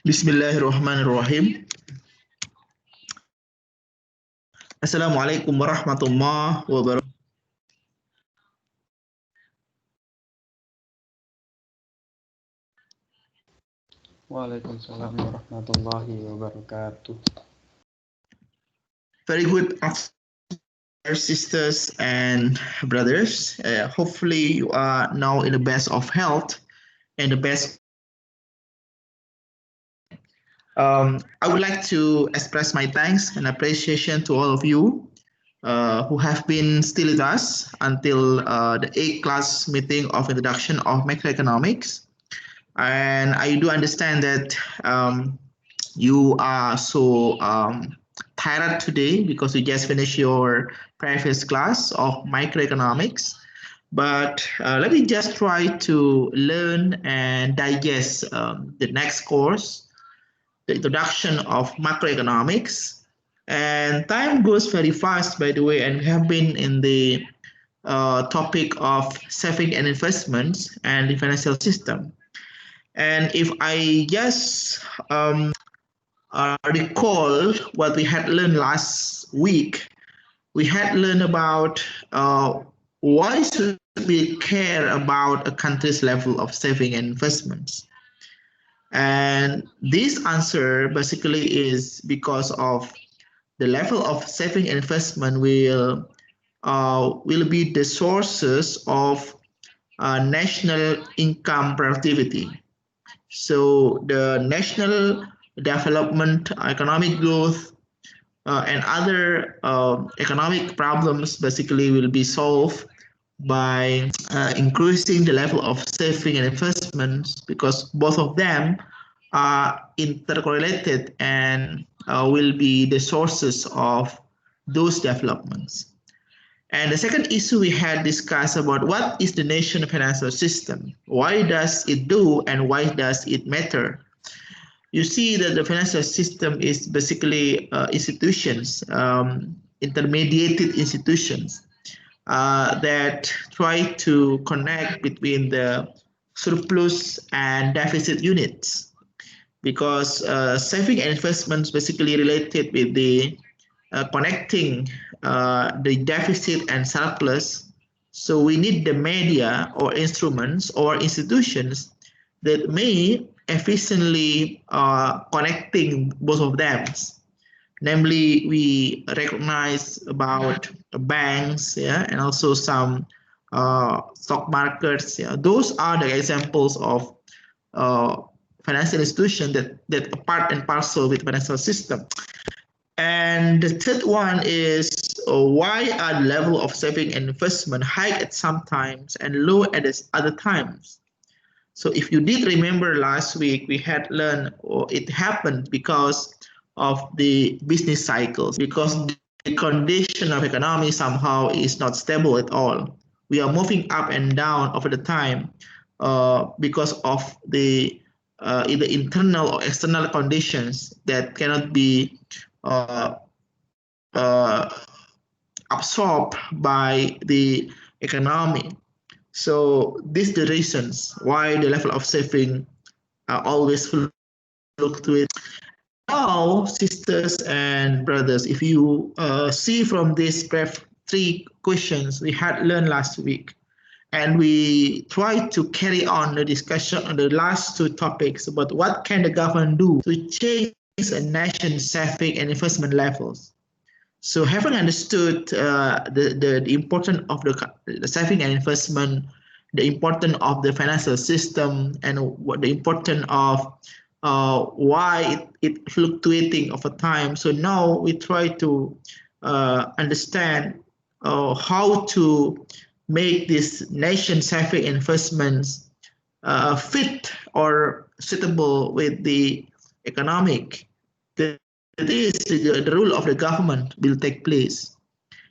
Bismillahirrahmanirrahim. Assalamualaikum warahmatullahi wabarakatuh. Waalaikumsalam warahmatullahi wabarakatuh. Very good afternoon, sisters and brothers. Hopefully you are now in the best of health and the best. I would like to express my thanks and appreciation to all of you who have been still with us until the 8th class meeting of introduction of macroeconomics. And I do understand that you are so tired today because you just finished your previous class of microeconomics. But let me just try to learn and digest the next course, the introduction of macroeconomics. And time goes very fast, by the way, and we have been in the topic of saving and investments and the financial system. And if I just recall what we had learned last week, we had learned about why should we care about a country's level of saving and investments. And this answer basically is because of the level of saving and investment will be the sources of national income productivity. So the national development, economic growth, and other economic problems basically will be solved by increasing the level of saving and investments, because both of them are intercorrelated and will be the sources of those developments. And the second issue we had discussed about what is the nation financial system? Why does it do and why does it matter? You see that the financial system is basically institutions, intermediated institutions that try to connect between the surplus and deficit units, because saving and investments basically related with the connecting the deficit and surplus. So we need the media or instruments or institutions that may efficiently connecting both of them. Namely, we recognize about banks, yeah, and also some stock markets. Yeah. Those are the examples of financial institution that are part and parcel with financial system. And the third one is why are the level of saving and investment high at some times and low at other times? So if you did remember last week, we had learned it happened because of the business cycles, because the condition of economy somehow is not stable at all. We are moving up and down over the time because of the either internal or external conditions that cannot be absorbed by the economy. So these are the reasons why the level of saving always fluctuate. Now, sisters and brothers, if you see from these three questions we had learned last week, and we try to carry on the discussion on the last two topics about what can the government do to change a nation's saving and investment levels. So having understood the importance of the saving and investment, the importance of the financial system, and what the importance of why it fluctuating over time. So now we try to understand how to make this nation saving investments fit or suitable with the economic. That is the rule of the government will take place.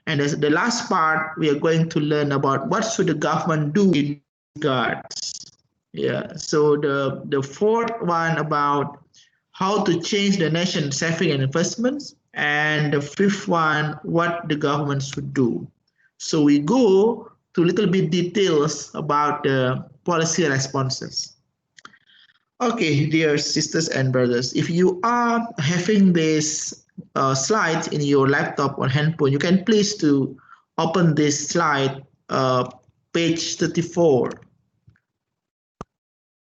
And as the last part, we are going to learn about what should the government do in regards. Yeah. So the fourth one about how to change the nation's saving and investments, and the fifth one what the government should do. So we go to little bit details about the policy responses. Okay, dear sisters and brothers, if you are having this slides in your laptop or handphone, you can please to open this slide, page 34.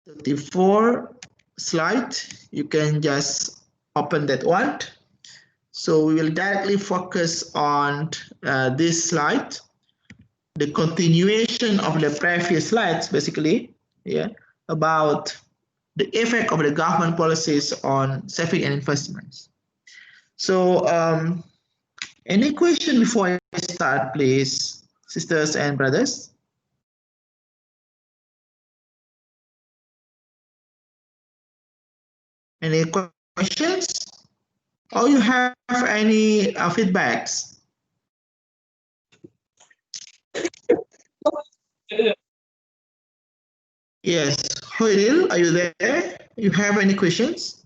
34 slide, you can just open that one. So we will directly focus on this slide, the continuation of the previous slides, basically, yeah, about the effect of the government policies on saving and investments. So, any question before I start, please, sisters and brothers? Any questions? Or you have any feedbacks? Yes, Hoiril, are you there? You have any questions?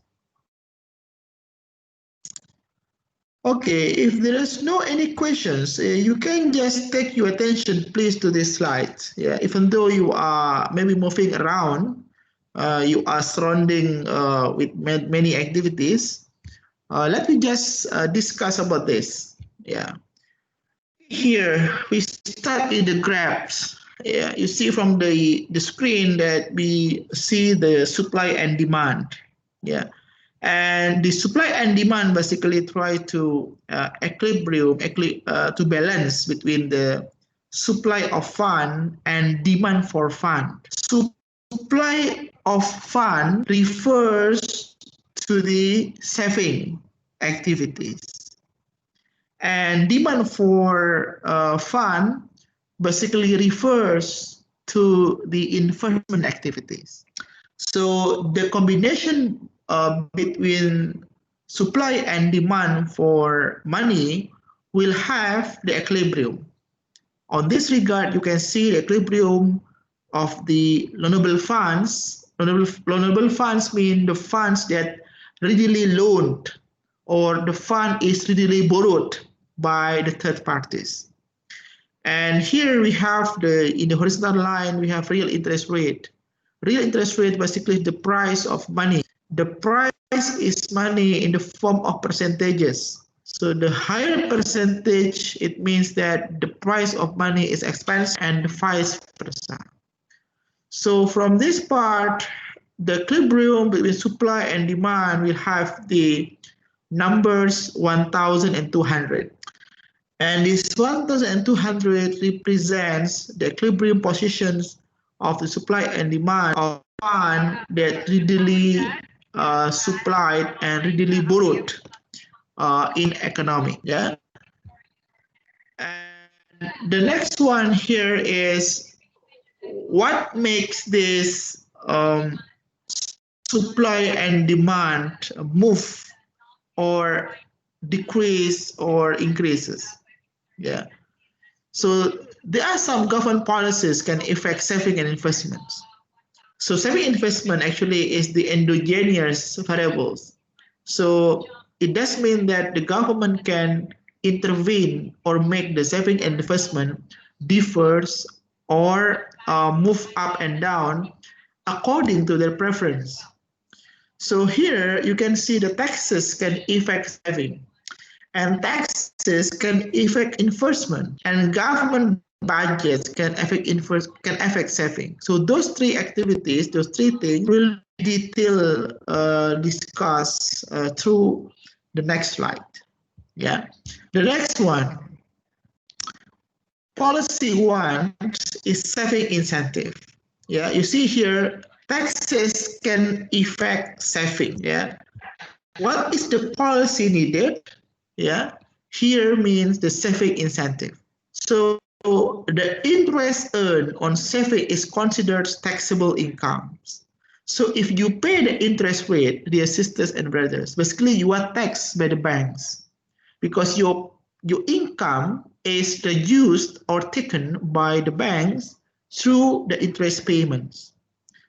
Okay, if there is no any questions, you can just take your attention, please, to this slide. Yeah, even though you are maybe moving around, you are surrounding with many activities. Let me just discuss about this. Yeah. Here we start with the graphs. Yeah, you see from the screen that we see the supply and demand. Yeah, and the supply and demand basically try to to balance between the supply of fund and demand for fund. Supply of fund refers to the saving activities, and demand for fund basically refers to the investment activities. So the combination between supply and demand for money will have the equilibrium. On this regard, you can see the equilibrium of the loanable funds. Loanable funds mean the funds that readily loaned or the fund is readily borrowed by the third parties. And here we have in the horizontal line, we have real interest rate. Real interest rate basically the price of money. The price is money in the form of percentages. So the higher percentage, it means that the price of money is expensive and vice versa. So from this part, the equilibrium between supply and demand will have the numbers 1,200. And this 1,200 represents the equilibrium positions of the supply and demand of fund that readily supplied and readily borrowed in economy. Yeah. And the next one here is what makes this supply and demand move or decrease or increases. Yeah. So there are some government policies can affect saving and investments. So saving investment actually is the endogenous variables. So it does mean that the government can intervene or make the saving and investment differs or move up and down according to their preference. So here you can see the taxes can affect saving, and taxes can affect investment, and government budgets can affect saving. So those three activities, those three things, will detail discuss through the next slide. Yeah, the next one, policy one is saving incentive. Yeah, you see here taxes can affect saving. Yeah, what is the policy needed? Yeah, here means the saving incentive. So the interest earned on saving is considered taxable incomes. So if you pay the interest rate, dear sisters and brothers, basically you are taxed by the banks because your income is reduced or taken by the banks through the interest payments.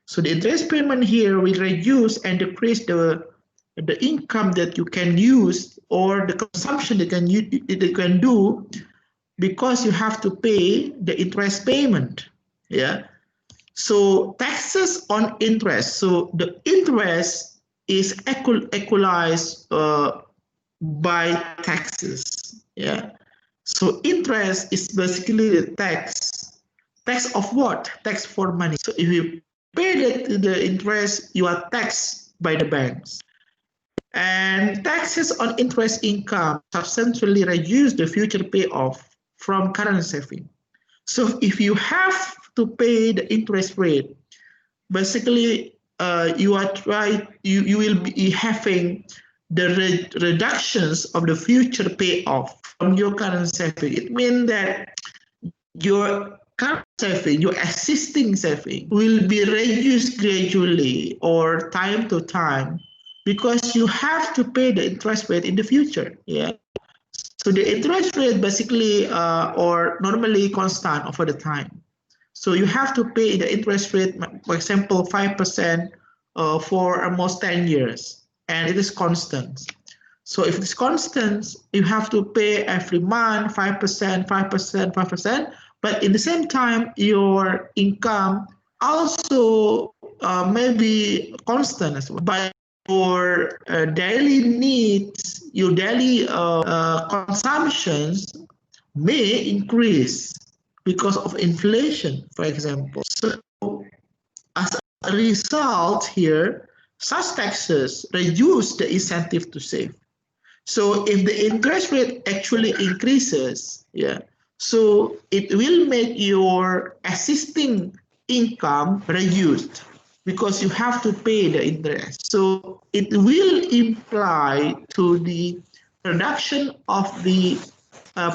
So the interest payment here will reduce and decrease the income that you can use or the consumption that you can do because you have to pay the interest payment. Yeah. So taxes on interest. So the interest is equalized by taxes. Yeah. So interest is basically the tax. Tax of what? Tax for money. So if you pay the interest, you are taxed by the banks. And taxes on interest income substantially reduce the future payoff from current saving. So if you have to pay the interest rate, basically you will be having the reductions of the future payoff from your current saving. It means that your current saving, your existing saving, will be reduced gradually or time to time because you have to pay the interest rate in the future. Yeah. So the interest rate basically or normally constant over the time. So you have to pay the interest rate, for example, 5% for almost 10 years, and it is constant. So if it's constant, you have to pay every month 5%, 5%, 5%. But in the same time, your income also may be constant as well. But your daily needs, your daily consumptions may increase because of inflation, for example. So as a result here, such taxes reduce the incentive to save. So if the interest rate actually increases, yeah, so it will make your existing income reduced because you have to pay the interest. So it will imply to the reduction of the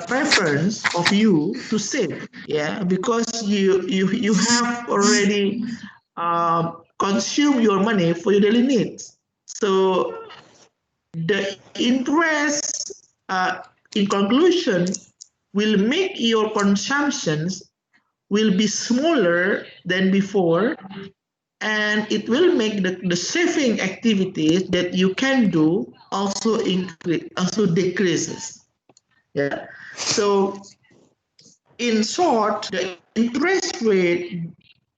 preference of you to save, yeah, because you have already consumed your money for your daily needs. So the interest, in conclusion, will make your consumptions will be smaller than before, and it will make the saving activities that you can do also increase, also decreases. Yeah. So in short, the interest rate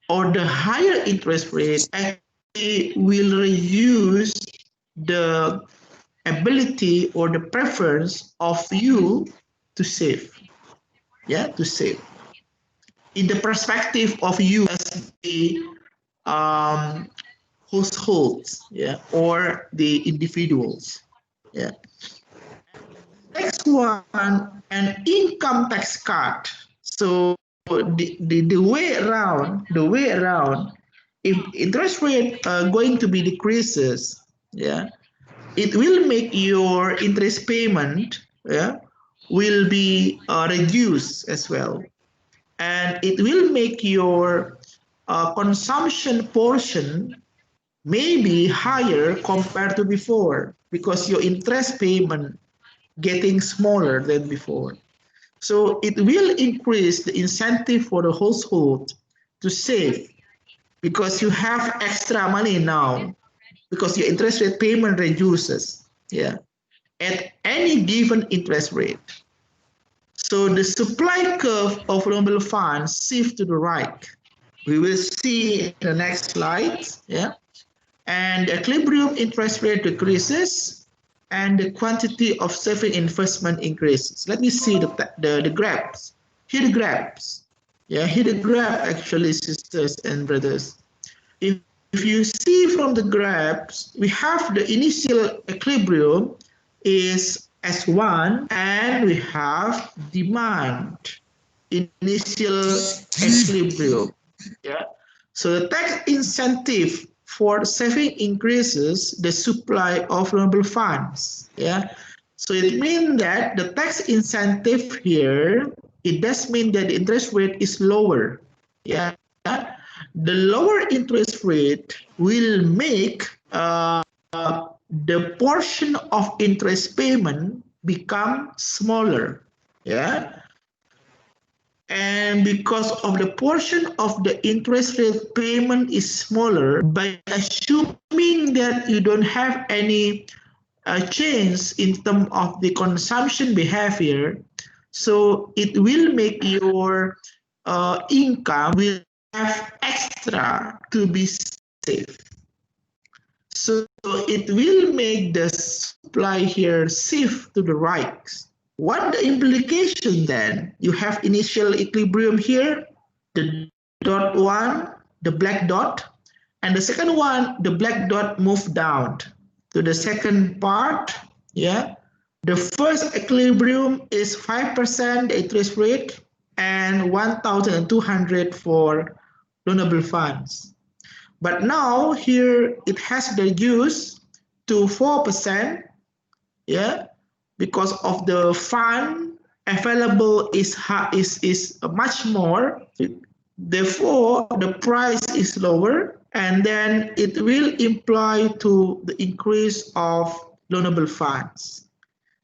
or the higher interest rate actually will reduce the ability or the preference of you to save. Yeah, to save. In the perspective of you as the um, households, yeah, or the individuals. Yeah. Next one, an income tax cut. So the way around, if interest rate going to be decreases, yeah, it will make your interest payment, yeah, will be reduced as well, and it will make your consumption portion may be higher compared to before because your interest payment getting smaller than before. So it will increase the incentive for the household to save because you have extra money now because your interest rate payment reduces, yeah, at any given interest rate. So the supply curve of renewable funds shifts to the right. We will see in the next slide, yeah. And the equilibrium interest rate decreases and the quantity of saving investment increases. Let me see the graphs. Here the graphs. Yeah, here the graph actually, sisters and brothers. If you see from the graphs, we have the initial equilibrium is S1 and we have demand initial equilibrium. Yeah. So the tax incentive for saving increases the supply of renewable funds. Yeah. So it means that the tax incentive here, it does mean that the interest rate is lower. Yeah. The lower interest rate will make the portion of interest payment become smaller. Yeah. And because of the portion of the interest rate payment is smaller, by assuming that you don't have any change in terms of the consumption behavior, so it will make your income will have extra to be safe. So it will make the supply here shift to the right. What the implication then? You have initial equilibrium here, the dot one, the black dot, and the second one, the black dot moved down to the second part. Yeah, the first equilibrium is 5% interest rate and 1,200 for loanable funds. But now here it has reduced to 4%, yeah, because of the fund available is much more. Therefore, the price is lower, and then it will imply to the increase of loanable funds.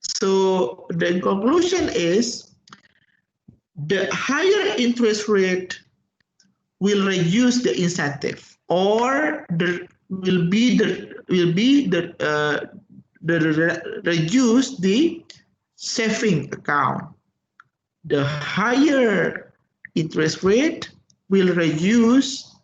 So the conclusion is the higher interest rate will reduce the incentive, or reduce the saving account. The higher interest rate will reduce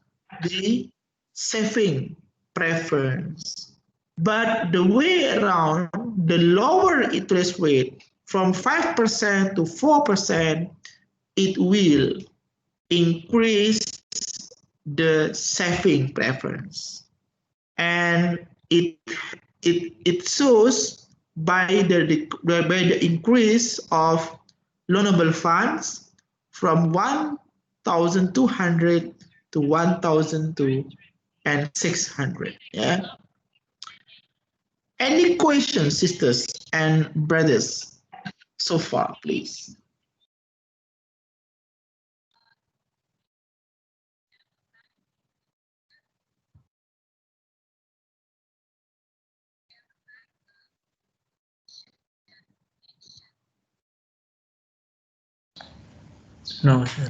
the saving preference. But the way around, the lower interest rate from 5% to 4%, it will increase the saving preference. And it shows by the increase of loanable funds from 1,200 to 1,600. Yeah. Any questions, sisters and brothers, so far, please? No, sir.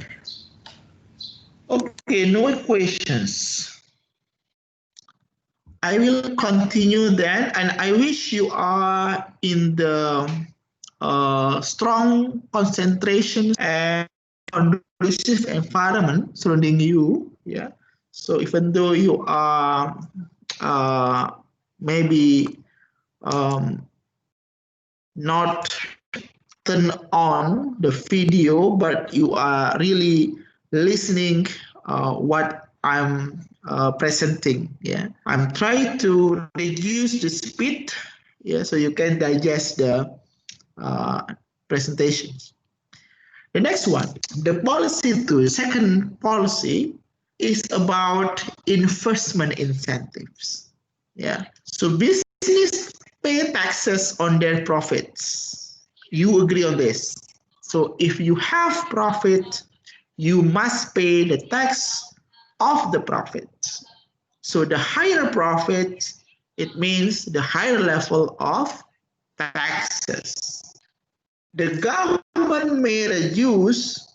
Okay, no questions. I will continue then, and I wish you are in the strong concentration and conducive environment surrounding you. Yeah. So even though you are maybe not turn on the video, but you are really listening what I'm presenting. Yeah, I'm trying to reduce the speed. Yeah, so you can digest the presentations. The next one, the policy two, second policy is about investment incentives. Yeah, so business pay taxes on their profits. You agree on this? So if you have profit, you must pay the tax of the profit. So the higher profit, it means the higher level of taxes. The government may reduce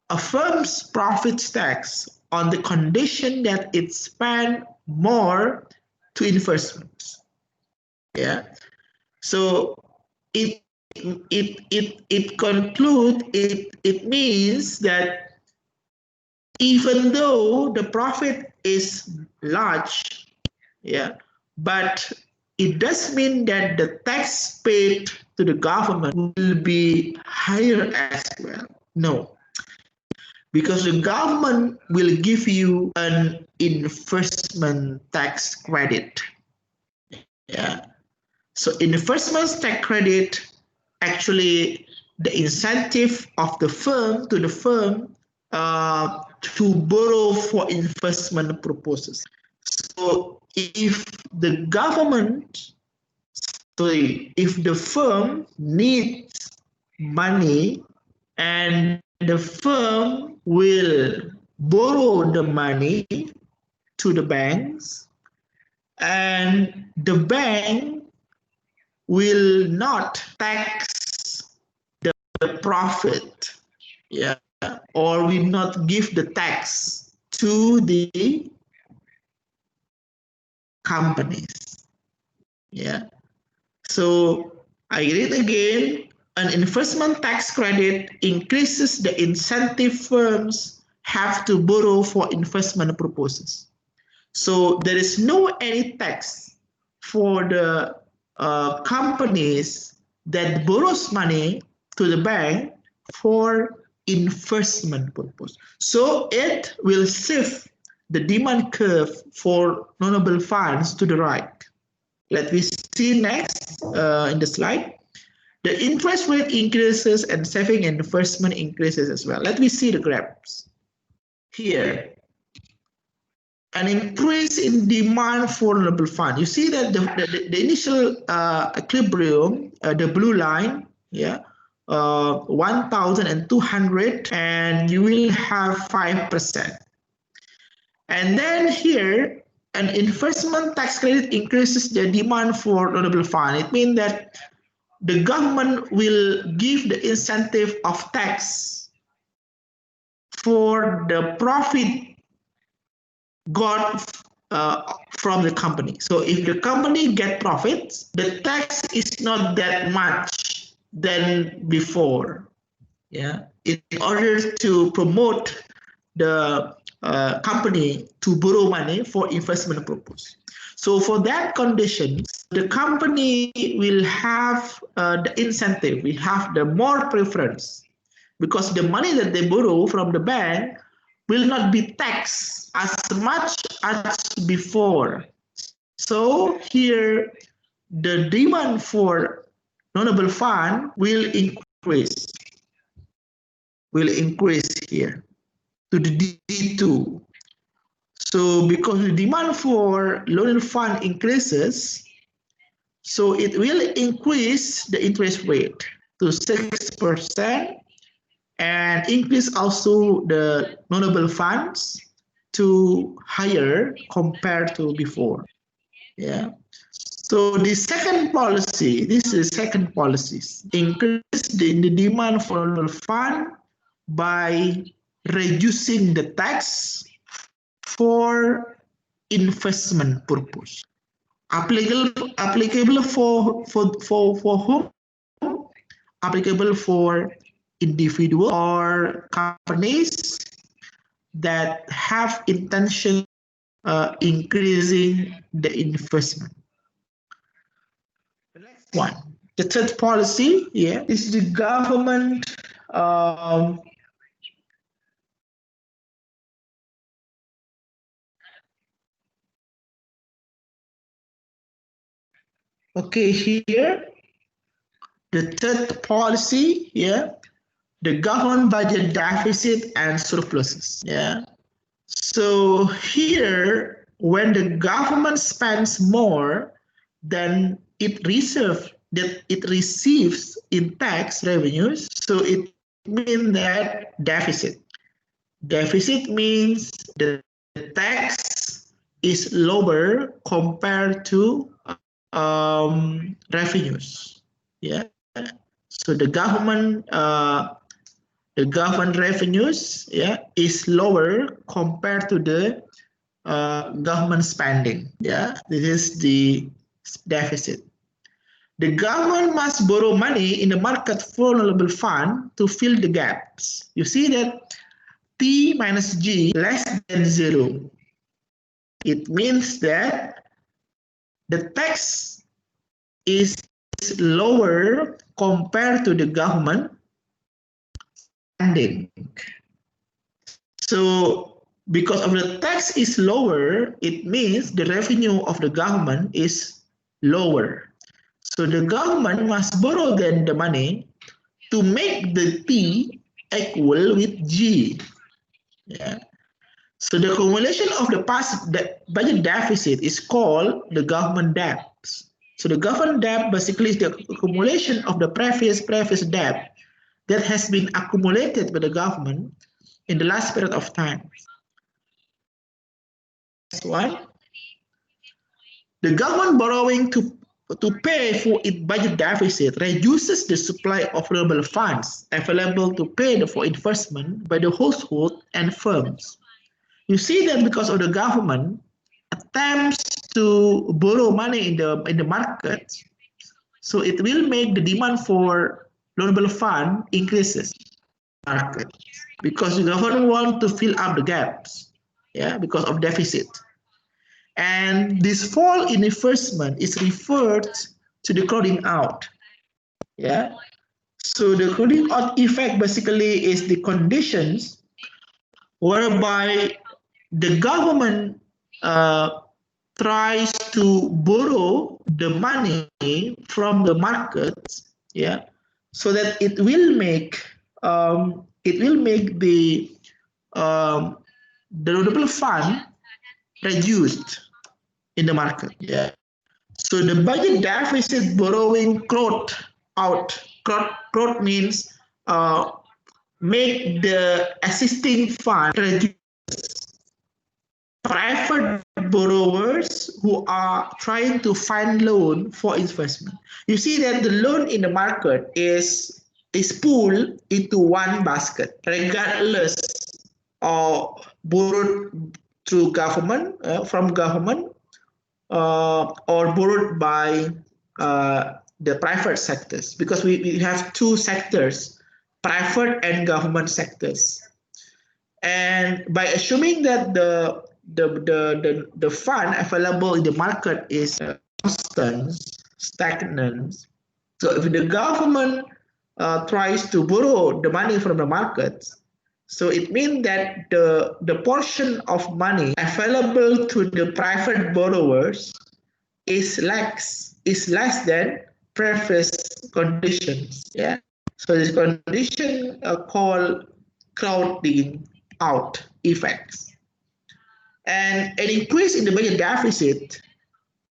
a firm's profit tax on the condition that it spend more to investments. Yeah. So it means that even though the profit is large, yeah, but it does mean that the tax paid to the government will be higher as well. No, because the government will give you an investment tax credit. Yeah. So investment tax credit, actually the incentive of the firm to the firm to borrow for investment purposes. So if the government, if the firm needs money and the firm will borrow the money to the banks, and the bank will not tax the profit, yeah, or will not give the tax to the companies. Yeah. So I read again, an investment tax credit increases the incentive firms have to borrow for investment purposes. So there is no any tax for the companies that borrows money to the bank for investment purpose. So it will shift the demand curve for non-notable funds to the right. Let me see next in the slide. The interest rate increases and saving and investment increases as well. Let me see the graphs. Here, an increase in demand for renewable fund. You see that the initial equilibrium, the blue line, yeah, 1,200, and you will have 5%. And then here, an investment tax credit increases the demand for renewable fund. It means that the government will give the incentive of tax for the profit got from the company. So if the company get profits, the tax is not that much than before. Yeah, in order to promote the company to borrow money for investment purpose. So for that conditions, the company will have the incentive, we have the more preference, because the money that they borrow from the bank will not be taxed as much as before. So here, the demand for non-notable fund will increase here to the D2. So because the demand for loan fund increases, so it will increase the interest rate to 6% and increase also the non-notable funds to higher compared to before. Yeah. So the second policy, this is the second policy, increase the demand for non-notable fund by reducing the tax for investment purpose. Applicable for whom? Applicable for individual or companies that have intention increasing the investment. The next one, the third policy, yeah, is the government okay, here, the third policy, yeah, the government budget deficit and surpluses, yeah. So here, when the government spends more than it receives in tax revenues, so it means that deficit. Deficit means the tax is lower compared to revenues. Yeah. So the government revenues, yeah, is lower compared to the government spending. Yeah, this is the deficit. The government must borrow money in the market vulnerable fund to fill the gaps. You see that T minus G less than 0. It means that the tax is lower compared to the government spending. So because of the tax is lower, it means the revenue of the government is lower. So the government must borrow then the money to make the T equal with G. Yeah. So the accumulation of the past budget deficit is called the government debt. So the government debt basically is the accumulation of the previous debt that has been accumulated by the government in the last period of time. Next one. The government borrowing to pay for its budget deficit reduces the supply of available funds available to pay for investment by the household and firms. You see that because of the government attempts to borrow money in the market, so it will make the demand for loanable fund increases market. because the government wants to fill up the gaps, yeah, because of deficit. And this fall in investment is referred to the crowding out, yeah. So the crowding out effect basically is the conditions whereby the government tries to borrow the money from the markets, yeah, so that it will make the renewable fund reduced in the market, yeah. So the budget deficit borrowing crowd out. Crowd means make the existing fund reduce. Private borrowers who are trying to find loan for investment. You see that the loan in the market is pooled into one basket, regardless of borrowed through government, from government, or borrowed by the private sectors, because we have two sectors, private and government sectors. And by assuming that the fund available in the market is constant, stagnant, so if the government tries to borrow the money from the market, so it means that the portion of money available to the private borrowers is less than previous conditions. Yeah. So this condition called crowding out effects. And an increase in the budget deficit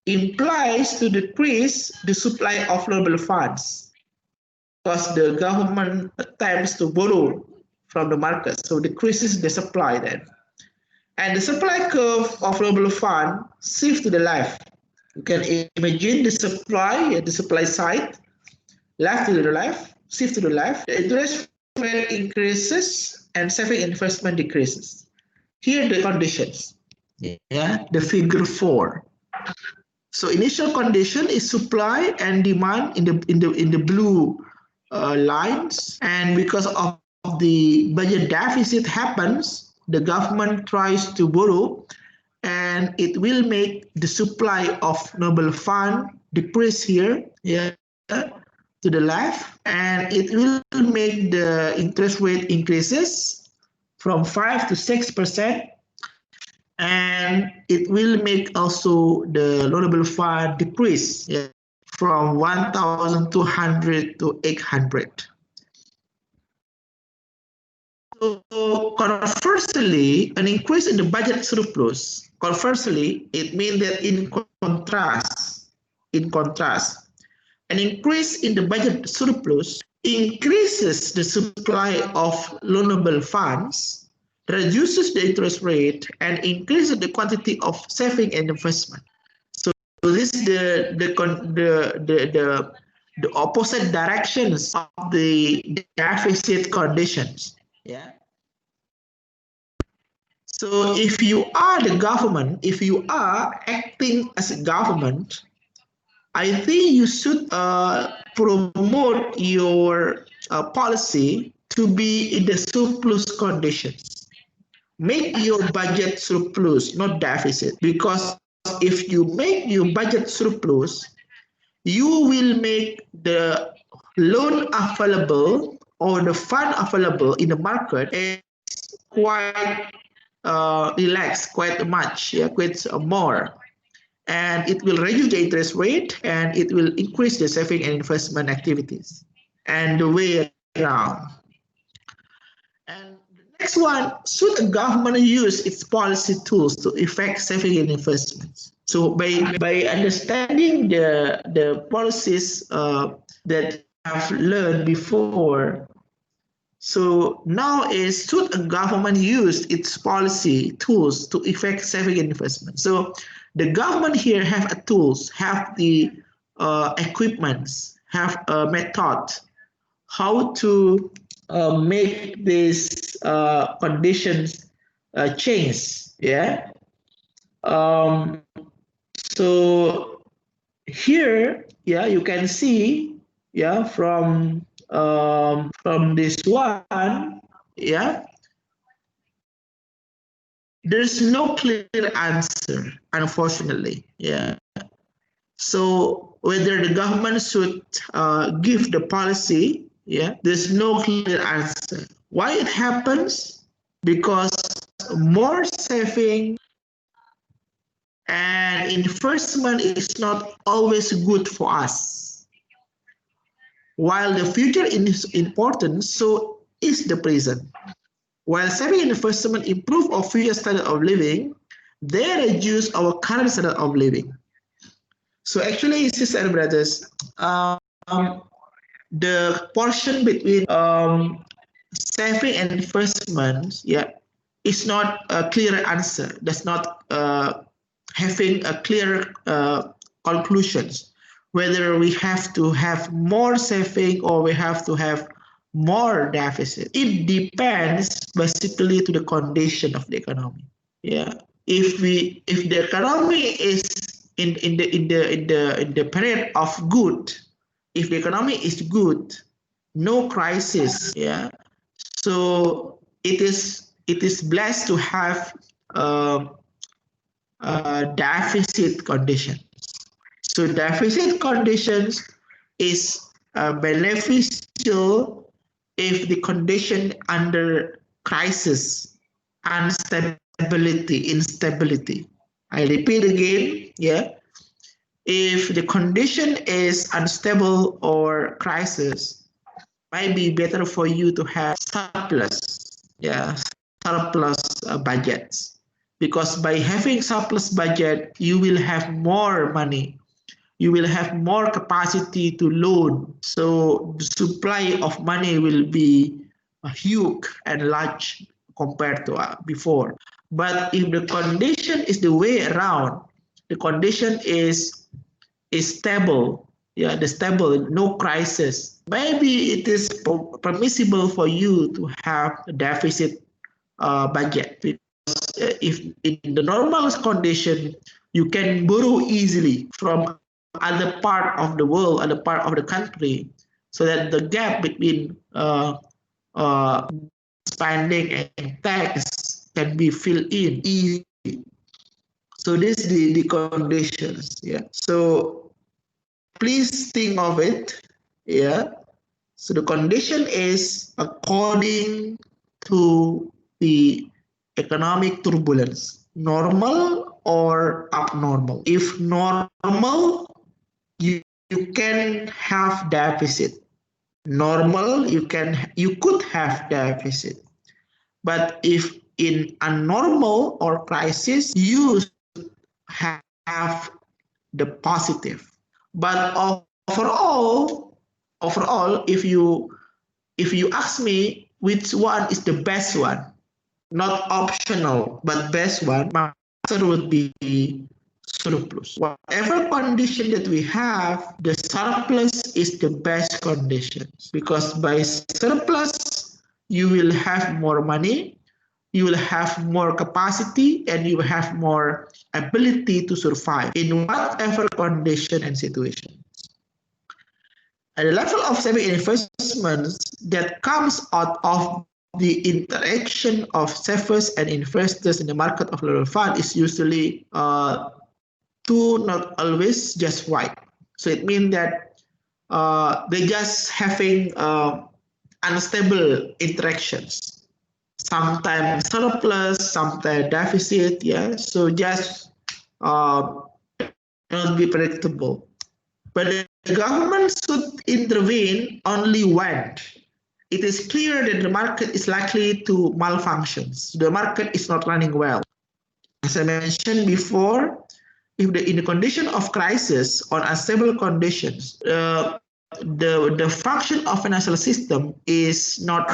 implies to decrease the supply of loanable funds, because the government attempts to borrow from the market, so decreases the supply then. And the supply curve of loanable fund shifts to the left. You can imagine the supply side, left to the left, shift to the left. The interest rate increases and saving investment decreases. Here are the conditions. Yeah, the figure 4. So initial condition is supply and demand in the blue lines, and because of the budget deficit happens, the government tries to borrow, and it will make the supply of noble fund decrease here, yeah, to the left, and it will make the interest rate increases from 5 to 6%, and it will make also the loanable fund decrease, yeah, from 1,200 to 800. So conversely, an increase in the budget surplus, conversely, it means that in contrast, an increase in the budget surplus increases the supply of loanable funds, reduces the interest rate, and increases the quantity of saving and investment. So this is the opposite directions of the deficit conditions. Yeah. So if you are the government, if you are acting as a government, I think you should promote your policy to be in the surplus conditions. Make your budget surplus, not deficit, because if you make your budget surplus, you will make the loan available or the fund available in the market is quite relaxed, quite much, yeah, quite more. And it will reduce the interest rate, and it will increase the saving and investment activities, and the way around. And the next one, should a government use its policy tools to effect saving and investments? So by understanding the policies that have learned before, so now is, should a government use its policy tools to effect saving and investment? So the government here have a tools, have the equipments, have a method how to make these conditions change. Yeah. So here, yeah, you can see, yeah, from this one, yeah, there's no clear answer, unfortunately. Yeah. So whether the government should give the policy, yeah, there's no clear answer. Why it happens? Because more saving and investment is not always good for us. While the future is important, so is the present. While saving and investment improve our future standard of living, they reduce our current standard of living. So actually, sisters and brothers, the portion between saving and investment, yeah, is not a clear answer. That's not having a clear conclusions. Whether we have to have more saving or we have to have more deficit. It depends basically to the condition of the economy. Yeah. If the economy is in the period of good, if the economy is good, no crisis, yeah, so it is blessed to have deficit condition. So deficit conditions is beneficial if the condition under crisis, instability. I repeat again, yeah. If the condition is unstable or crisis, might be better for you to have surplus, yeah, surplus budgets. Because by having surplus budget, you will have more money, you will have more capacity to loan. So the supply of money will be huge and large compared to before. But if the condition is the way around, the condition is stable, yeah, the stable, no crisis. Maybe it is permissible for you to have a deficit budget, because if in the normal condition you can borrow easily from other part of the world, other part of the country, so that the gap between uh, spending and tax can be filled in easy. So this is the conditions. Yeah. So please think of it. Yeah. So the condition is according to the economic turbulence, normal or abnormal. If normal, you can have deficit. Normal, you could have deficit. But if in a normal or crisis, you have the positive. But overall, if you ask me which one is the best one, not optional, but best one, my answer would be surplus. Whatever condition that we have, the surplus is the best condition, because by surplus, you will have more money, you will have more capacity, and you will have more ability to survive in whatever condition and situation. And the level of saving investments that comes out of the interaction of savers and investors in the market of level fund is usually two, not always just white. So it means that they just having unstable interactions. Sometimes surplus, sometimes deficit. Yeah, so just not be predictable. But the government should intervene only when it is clear that the market is likely to malfunction. The market is not running well. As I mentioned before, if in the condition of crisis or unstable conditions, the function of financial system is not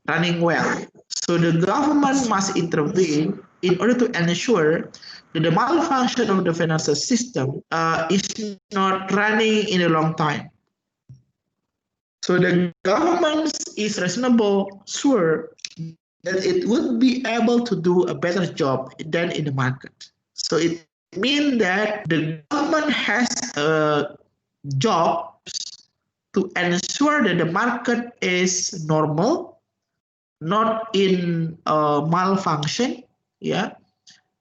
running well. So the government must intervene in order to ensure that the malfunction of the financial system is not running in a long time. So the government is reasonable sure that it would be able to do a better job than in the market. So it means that the government has a job to ensure that the market is normal, not in malfunction, yeah,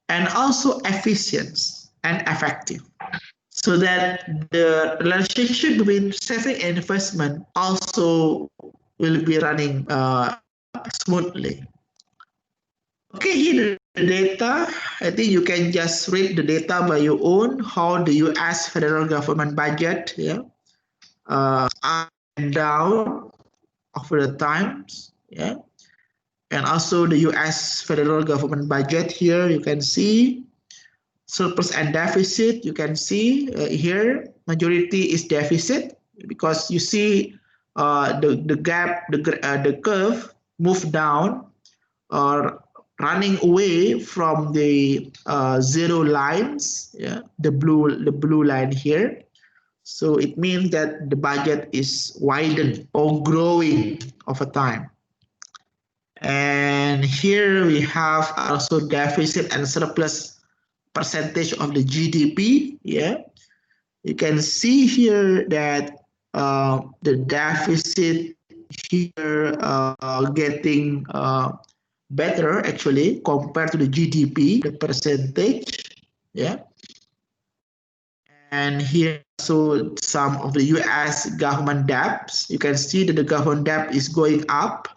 and also efficient and effective, so that the relationship between saving and investment also will be running smoothly. Okay, here the data. I think you can just read the data by your own. How the U.S. federal government budget, up and down over the times, and also the U.S. federal government budget. Here you can see surplus and deficit. You can see here majority is deficit, because you see the gap, the curve move down, or running away from the zero lines, the blue line here. So it means that the budget is widened or growing over time. And here we have also deficit and surplus percentage of the GDP. You can see here that the deficit here getting better actually compared to the GDP, the percentage. And here also some of the US government debts. You can see that the government debt is going up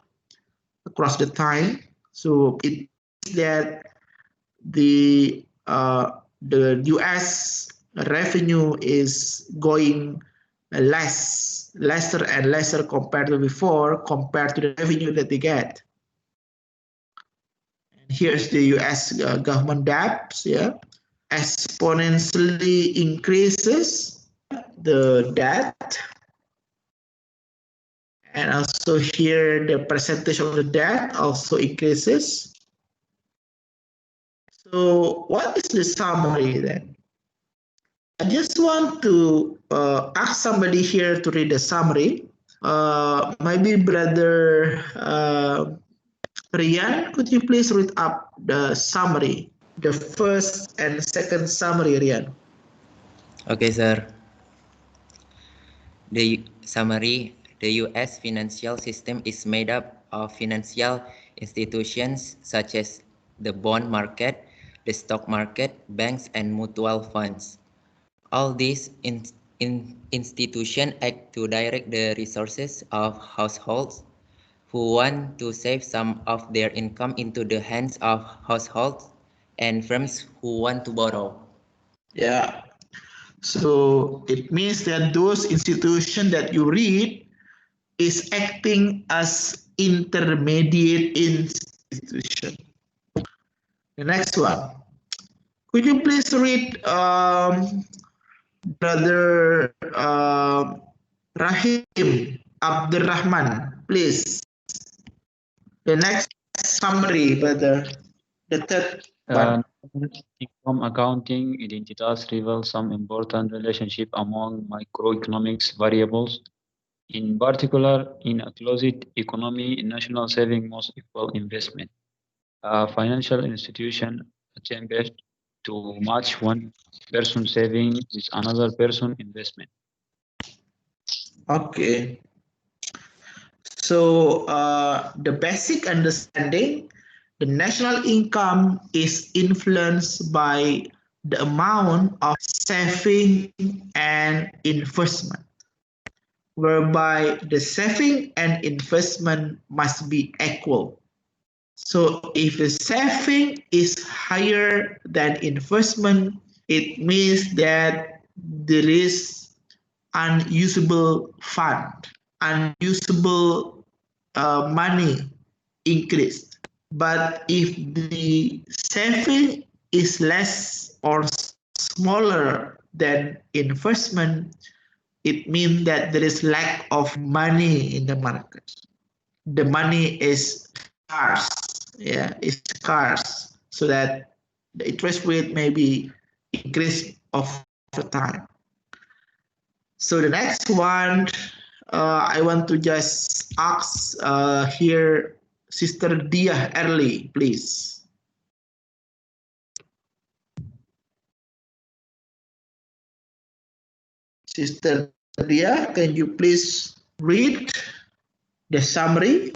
across the time. So it means that the US revenue is going lesser and lesser compared to before, compared to the revenue that they get. And here's the US government debts, exponentially increases the debt. And also here the percentage of the debt also increases. So what is the summary then? I just want to ask somebody here to read the summary. Maybe brother Rian, could you please read up the summary, the first and second summary, Rian? Okay, sir. The summary: the U.S. financial system is made up of financial institutions such as the bond market, the stock market, banks, and mutual funds. All these institutions act to direct the resources of households who want to save some of their income into the hands of households and firms who want to borrow. Yeah. So it means that those institutions that you read is acting as intermediate institution. The next one. Could you please read Brother Rahim Abdurrahman, please. The next summary, brother. The third one. Income accounting identitas reveals some important relationship among microeconomics variables. In particular, in a closed economy, national saving must equal investment. A financial institution attempts to match one person saving with another person investment. Okay. So the basic understanding, the national income is influenced by the amount of saving and investment, whereby the saving and investment must be equal. So if the saving is higher than investment, it means that there is unusable fund, unusable money increased. But if the saving is less or smaller than investment, it means that there is lack of money in the market. The money is scarce, is scarce, so that the interest rate may be increased over time. So the next one, I want to just ask here, Sister Dia Early, please. Sister Dia, can you please read the summary?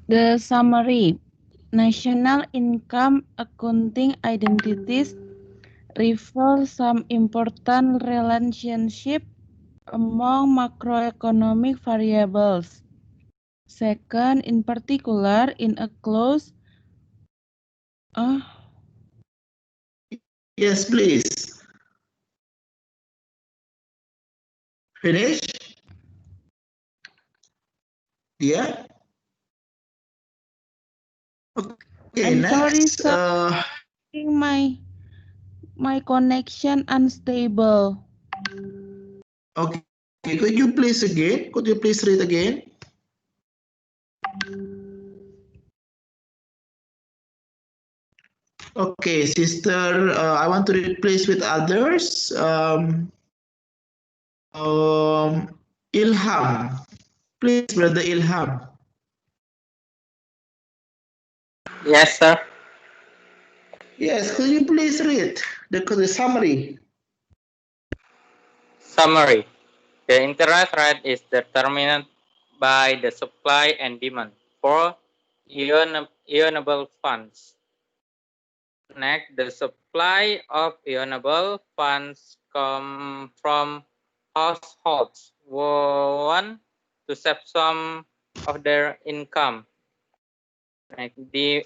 The summary. National income accounting identities reveal some important relationship among macroeconomic variables. Second, in particular, in a close Yes, please. Finish? Yeah. Okay, I'm sorry, next. sir. My connection unstable. Okay, could you please again? Could you please read again? Okay, sister, I want to replace with others. Ilham, please, brother Ilham. Yes, sir. Yes, could you please read the summary? Summary. The interest rate is determined by the supply and demand for earnable funds. Next, the supply of earnable funds come from households who want to save some of their income. Next, the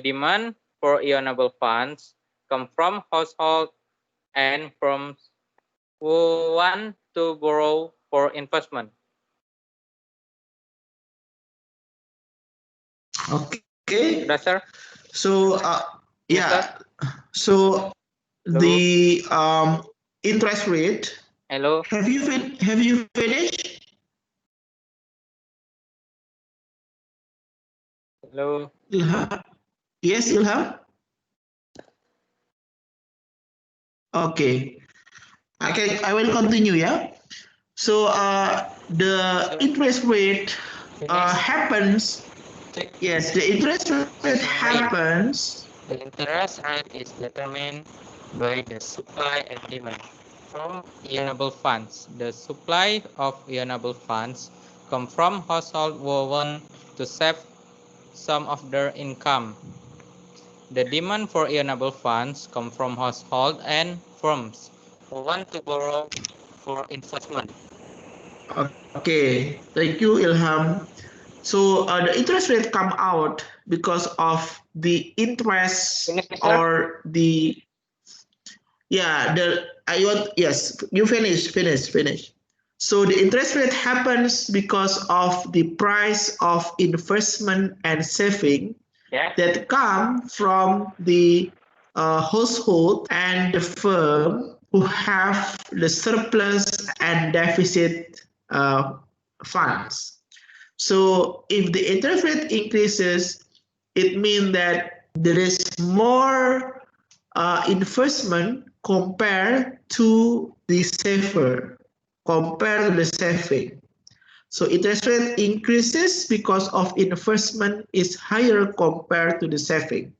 demand for earnable funds come from households and from who want to borrow for investment. Okay. Sudah, sir? So, yeah. So the interest rate. Hello. Have you finished? Hello. Ilham? Yes, Ilham. Okay. I will continue. Yeah. So the interest rate happens. Yes, the interest rate happens. The interest rate is determined by the supply and demand from earnable funds. The supply of earnable funds come from households who want to save some of their income. The demand for earnable funds come from households and firms who want to borrow for investment. Okay, thank you, Ilham. So the interest rate come out because of the interest or the I want yes you finish. So the interest rate happens because of the price of investment and saving that come from the household and the firm who have the surplus and deficit funds. So if the interest rate increases, it means that there is more investment compared to the saver, compared to the saving. So interest rate increases because of investment is higher compared to the saving.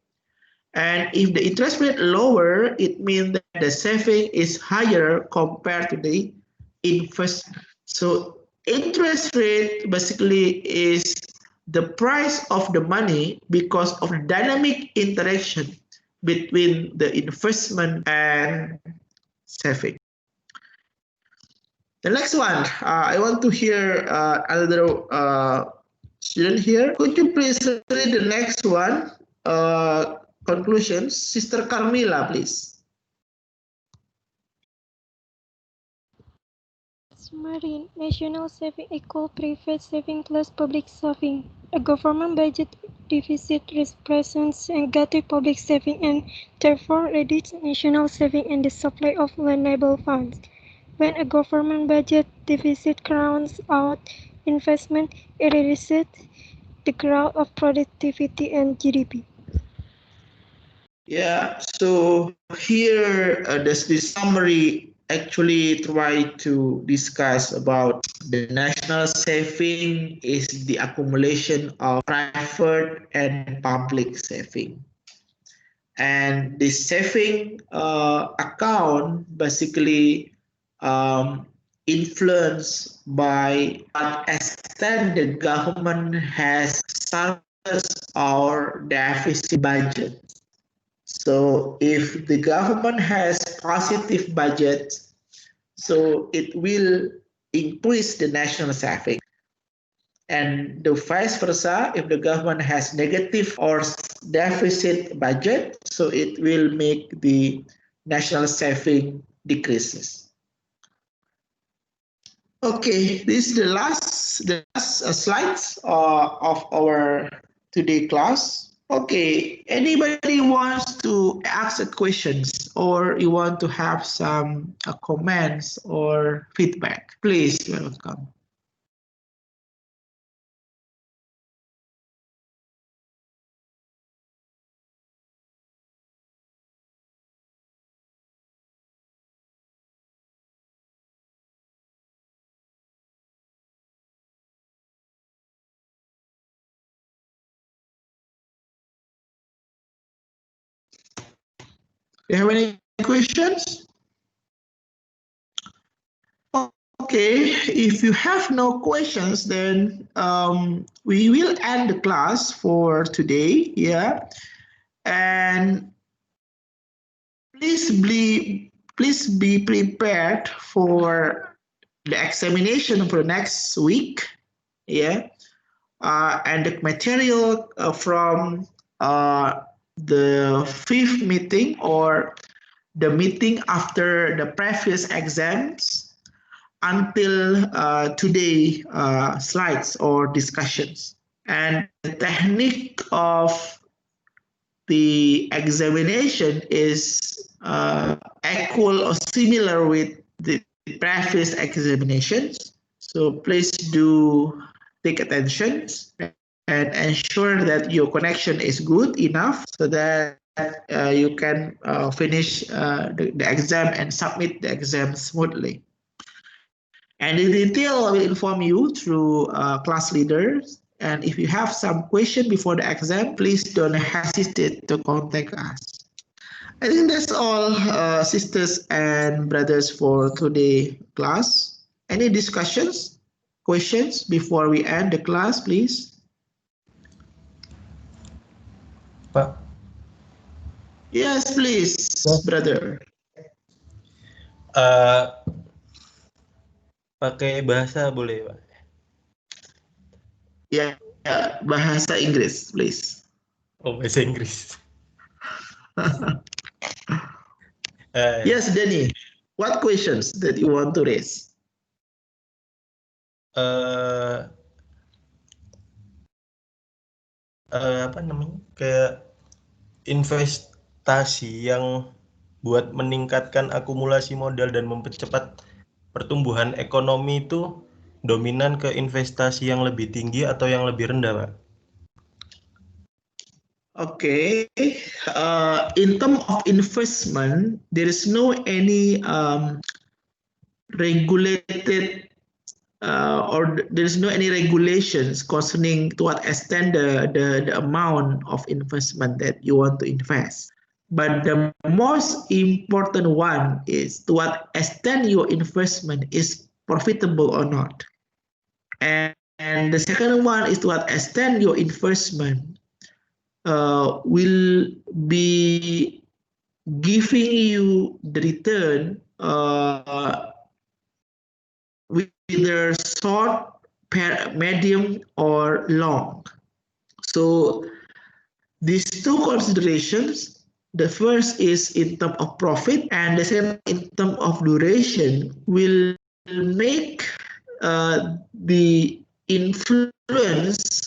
And if the interest rate lower, it means that the saving is higher compared to the investment. So interest rate basically is the price of the money because of the dynamic interaction between the investment and saving. The next one, I want to hear another student here. Could you please read the next one? Conclusions. Sister Carmila, please. Summary. National saving equal private saving plus public saving. A government budget deficit represents negative public saving and therefore reduces national saving and the supply of lendable funds. When a government budget deficit crowns out investment, it reduces the growth of productivity and GDP. Yeah, so here does the summary actually try to discuss about the national saving is the accumulation of private and public saving. And the saving account basically influenced by what extent the government has surplus or deficit budget. So if the government has positive budget, so it will increase the national saving. And the vice versa, if the government has negative or deficit budget, so it will make the national saving decreases. Okay, this is the last slides of our today class. Okay, anybody wants to ask a questions or you want to have some comments or feedback, please welcome. Do you have any questions? Okay, if you have no questions, then we will end the class for today. Yeah, and please be prepared for the examination for next week. Yeah, and the material from the fifth meeting or the meeting after the previous exams until today slides or discussions. And the technique of the examination is equal or similar with the previous examinations. So please do take attention and ensure that your connection is good enough so that you can finish the exam and submit the exam smoothly. And in detail, I will inform you through class leaders. And if you have some question before the exam, please don't hesitate to contact us. I think that's all, sisters and brothers, for today class. Any discussions, questions before we end the class, please? Pak. Yes, please, brother. Pakai bahasa boleh, Pak? Ya, bahasa Inggris, please. Oh, bahasa Inggris. Yes, Denny. What questions that you want to raise? Apa namanya? Kayak investasi yang buat meningkatkan akumulasi modal dan mempercepat pertumbuhan ekonomi itu dominan ke investasi yang lebih tinggi atau yang lebih rendah, Pak? Okay, in terms of investment, there is no any regulated or there is no any regulations concerning to what extent the amount of investment that you want to invest. But the most important one is to what extent your investment is profitable or not. And the second one is to what extent your investment will be giving you the return whether short, medium, or long. So these two considerations, the first is in terms of profit and the second in terms of duration, will make the influence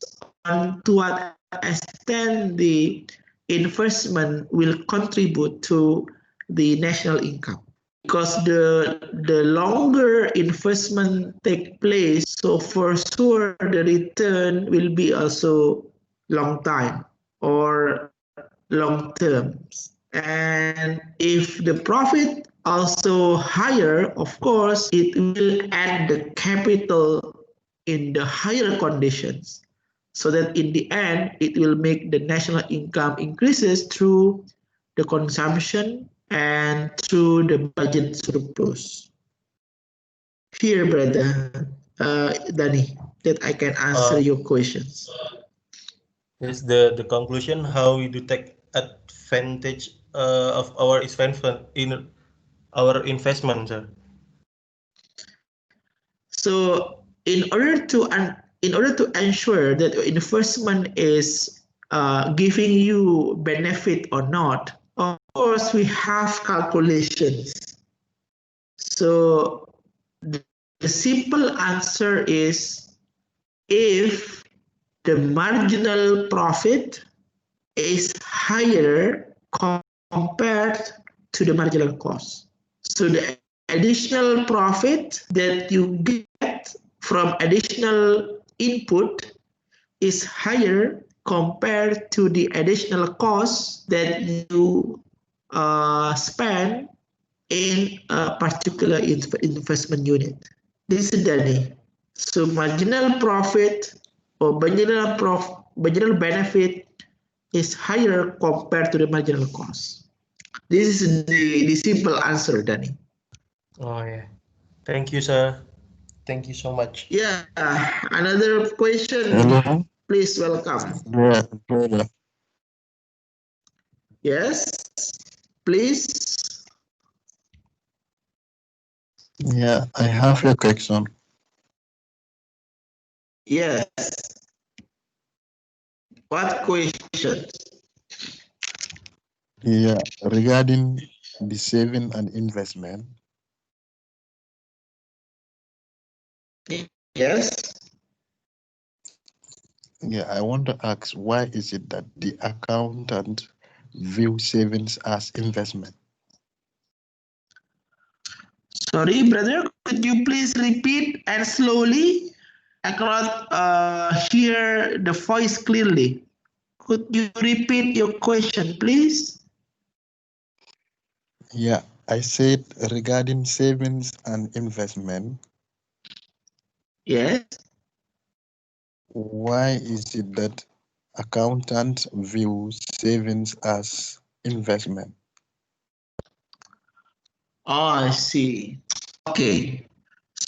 on to what extent the investment will contribute to the national income. Because the longer investment take place, so for sure the return will be also long time or long terms. And if the profit also higher, of course, it will add the capital in the higher conditions, so that in the end, it will make the national income increases through the consumption and through the budget surplus. Here, brother Danny, that I can answer your questions. Is the conclusion how we do take advantage of our investment in our investment, sir? So in order to ensure that your investment is giving you benefit or not, of course we have calculations. So the simple answer is if the marginal profit is higher compared to the marginal cost. So the additional profit that you get from additional input is higher compared to the additional cost that you spend in a particular investment unit. This is Danny. So marginal profit or marginal benefit is higher compared to the marginal cost. This is the simple answer, Danny. Oh yeah. Thank you, sir. Thank you so much. Yeah, another question. Hello. Please welcome. Yeah, brother. Yes, please. Yeah, I have a question. Yes. What question? Yeah, regarding the saving and investment. Yes. Yeah, I want to ask why is it that the accountant view savings as investment? Sorry, brother. Could you please repeat and slowly? I cannot hear the voice clearly. Could you repeat your question, please? Yeah, I said regarding savings and investment. Yes. Why is it that accountant views savings as investment? Oh, I see. Okay.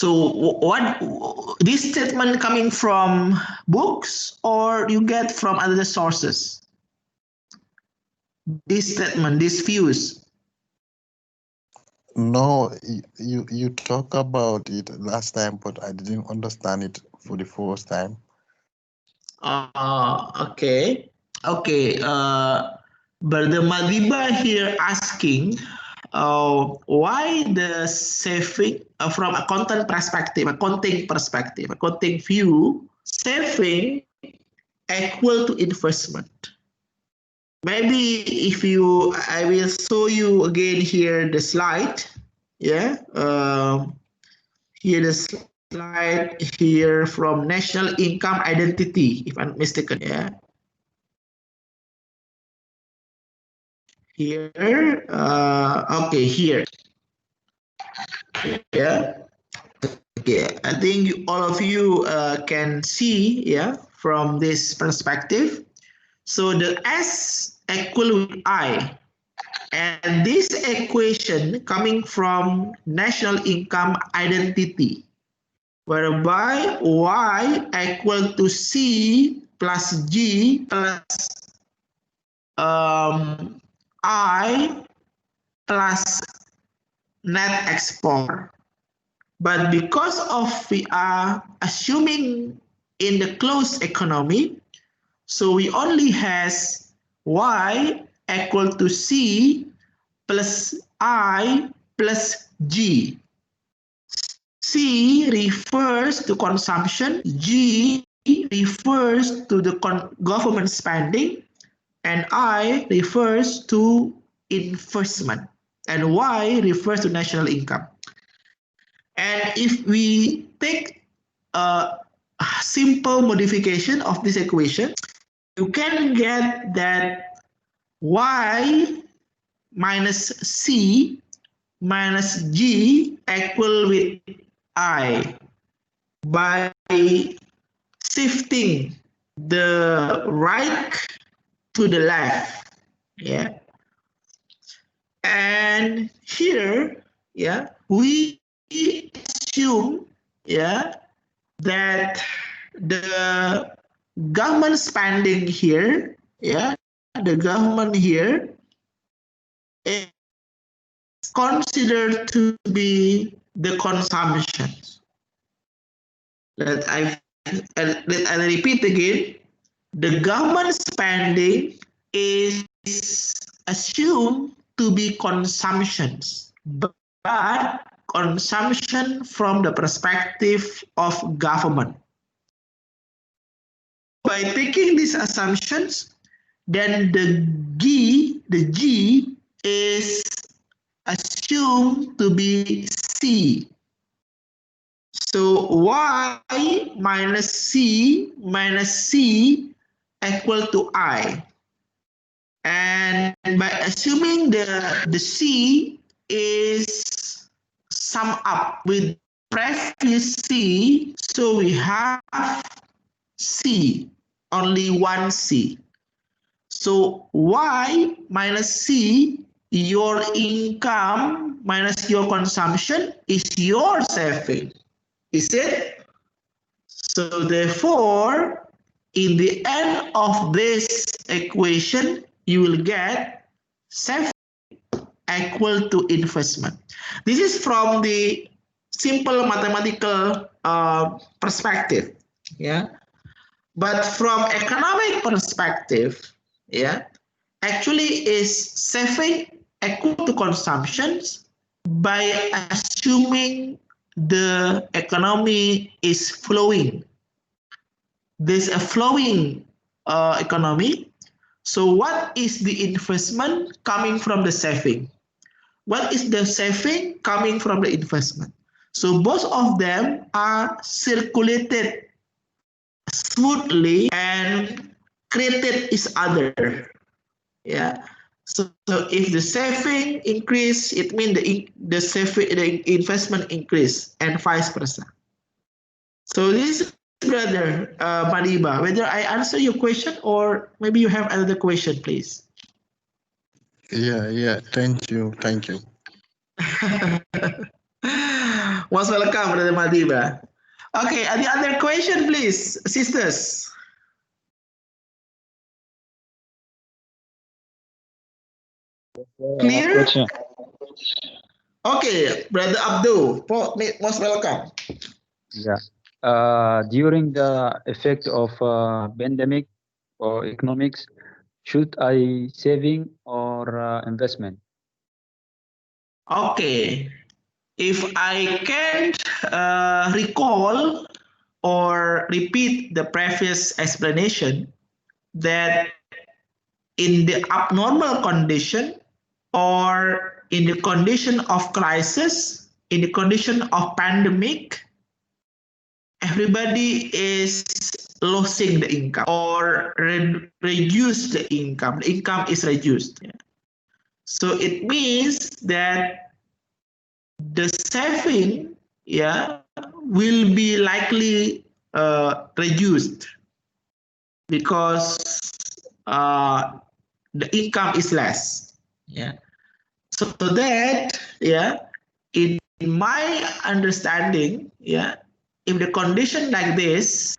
So what this statement coming from books or you get from other sources? This statement, these views. No, you talk about it last time, but I didn't understand it for the first time. Okay. Okay. Brother Madiba here asking why the saving from accounting perspective, accounting view, saving equal to investment. Maybe if you, I will show you again here the slide. Yeah. Here the slide here from national income identity, if I'm mistaken. Yeah. Here. Okay. Here. Yeah. Okay. I think all of you can see. Yeah. From this perspective. So the S equal with I. And this equation coming from national income identity, whereby Y equal to C plus G plus I plus net export. But because of we are assuming in the closed economy, so we only has Y equal to C plus I plus G. C refers to consumption, G refers to the government spending, and I refers to investment, and Y refers to national income. And if we take a simple modification of this equation, you can get that Y minus C minus G equal with I by shifting the right to the left. Yeah. And here, yeah, we assume, yeah, that the government spending here, yeah, the government here is considered to be the consumption. Let I repeat again. The government spending is assumed to be consumptions, but consumption from the perspective of government. By taking these assumptions, then the G is assumed to be C. So Y minus C equal to I. And by assuming the C is sum up with previous C, so we have C, only one C. So Y minus C, your income minus your consumption is your saving. Is it? So therefore, in the end of this equation, you will get saving equal to investment. This is from the simple mathematical perspective, yeah. But from economic perspective, yeah, actually is saving equal to consumptions by assuming the economy is flowing. There's a flowing economy. So what is the investment coming from the saving? What is the saving coming from the investment? So both of them are circulated smoothly and created each other. Yeah. So if the saving increase, it means the investment increase, and vice versa. So this, brother Madiba, whether I answer your question or maybe you have another question, please. Yeah. Thank you. Most welcome, brother Madiba. Okay, the other question, please, sisters. Clear? Okay, brother Abdul, most welcome. Yeah. During the effect of pandemic or economics, should I saving or investment? Okay, if I can't recall or repeat the previous explanation, that in the abnormal condition or in the condition of crisis, in the condition of pandemic, everybody is losing the income or reduce the income. The income is reduced. So it means that the saving, yeah, will be likely reduced because the income is less. Yeah. So that, yeah, in my understanding, yeah, if the condition like this,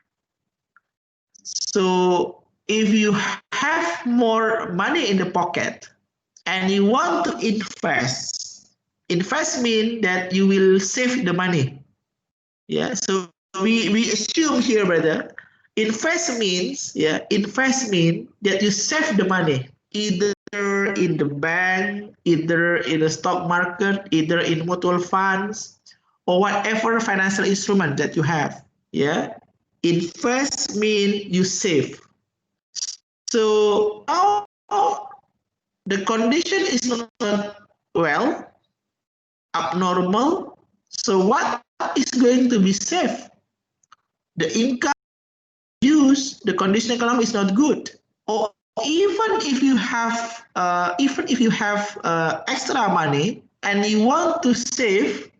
so if you have more money in the pocket and you want to invest means that you will save the money. Yeah, so we assume here, brother, invest means that you save the money either in the bank, either in the stock market, either in mutual funds, or whatever financial instrument that you have. Yeah, invest means you save. So now the condition is not well, abnormal. So what is going to be saved? The income used, the condition economy is not good. Or even if you have extra money and you want to save,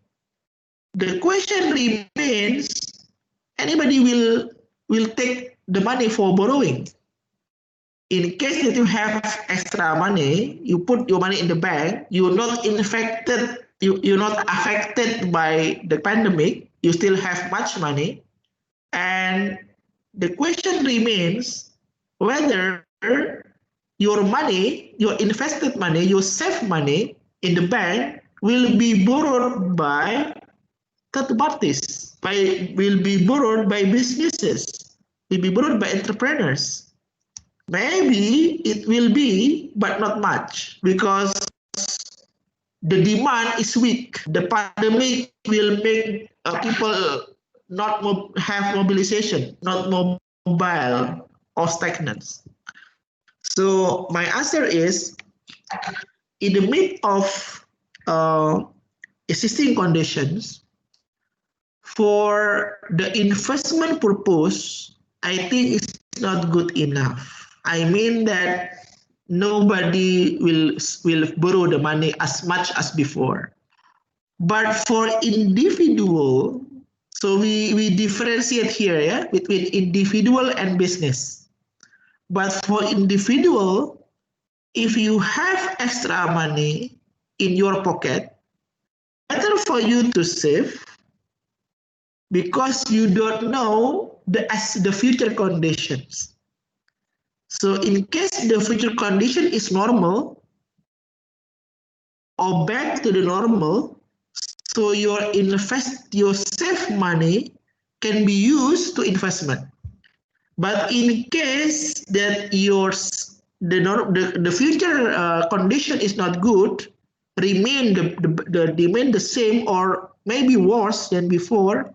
the question remains: anybody will take the money for borrowing. In case that you have extra money, you put your money in the bank, you're not infected, you're not affected by the pandemic, you still have much money, and the question remains whether your money, your invested money, your saved money in the bank will be borrowed by third parties, will be borrowed by businesses, will be borrowed by entrepreneurs. Maybe it will be, but not much, because the demand is weak. The pandemic will make people not have mobilization, not mobile or stagnant. So my answer is, in the midst of existing conditions, for the investment purpose, I think it's not good enough. I mean that nobody will borrow the money as much as before. But for individual, so we differentiate here, yeah, between individual and business. But for individual, if you have extra money in your pocket, better for you to save, because you don't know the future conditions. So in case the future condition is normal or back to the normal, so your saved money can be used to investment. But in case that the future condition is not good, remain the same or maybe worse than before,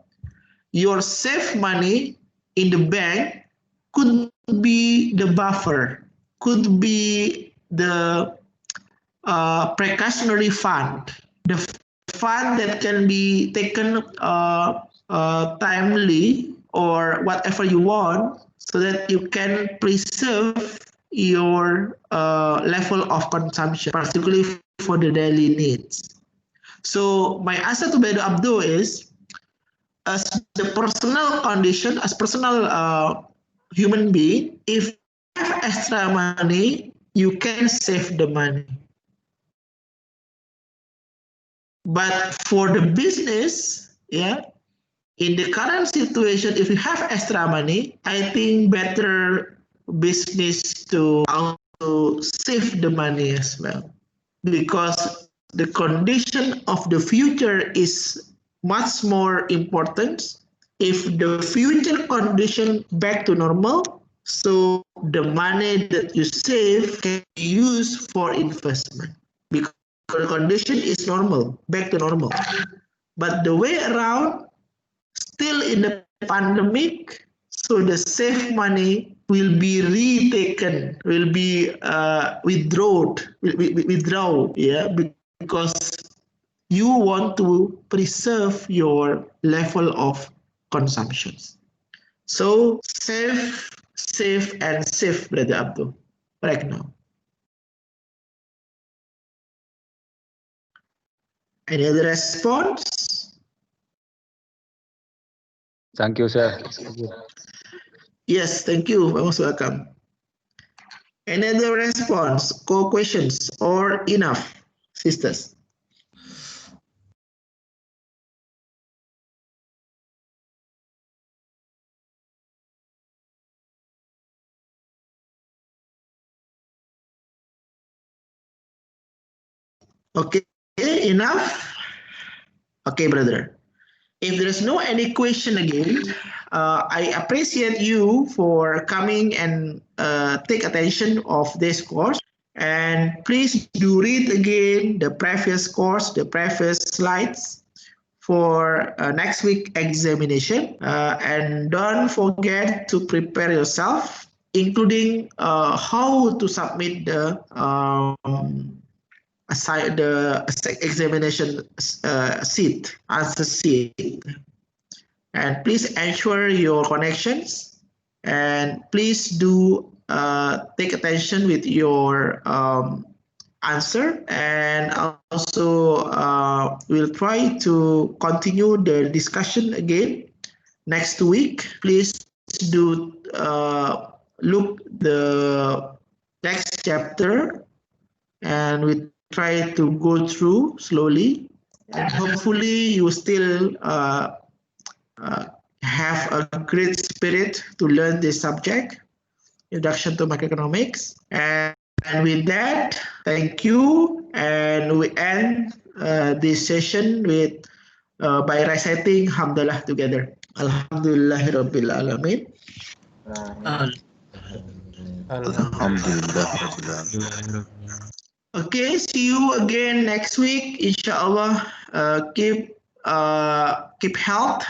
your saved money in the bank could be the buffer, could be the precautionary fund, the fund that can be taken timely or whatever you want, so that you can preserve your level of consumption, particularly for the daily needs. So my answer to Bedo Abdo is, as the personal condition, as personal human being, if you have extra money, you can save the money. But for the business, yeah, in the current situation, if you have extra money, I think better business to also save the money as well, because the condition of the future is much more important. If the future condition back to normal, so the money that you save can be used for investment, because the condition is normal, back to normal. But the way around, still in the pandemic, so the saved money will be retaken, will be withdraw, yeah, because you want to preserve your level of consumption. So save, and save, Brother Abdul, right now. Any other response? Thank you, sir. Yes, thank you. Most welcome. Any other response, questions, or enough, sisters? Okay, enough? Okay, brother. If there is no any question again, I appreciate you for coming and take attention of this course. And please do read again the previous course, the previous slides for next week examination. And don't forget to prepare yourself, including how to submit the examination sheet, answer sheet. And please ensure your connections, and please do take attention with your answer, and also we'll try to continue the discussion again next week. Please do look the next chapter, and we try to go through slowly, and hopefully you still have have a great spirit to learn this subject, Introduction to Macroeconomics. And with that, thank you. And we end this session with by reciting Hamdalah together. Alhamdulillahirabbil alamin. Alhamdulillah Rabbil Alamin. Okay, see you again next week, inshallah. Keep health,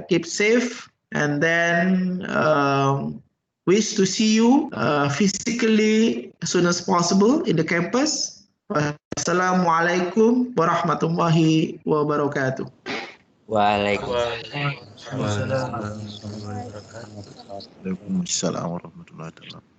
keep safe, and then wish to see you physically as soon as possible in the campus. Wassalamualaikum warahmatullahi wabarakatuh. Waalaikumsalam. Waalaikumsalam warahmatullahi wabarakatuh. Waalaikumsalam warahmatullahi wabarakatuh.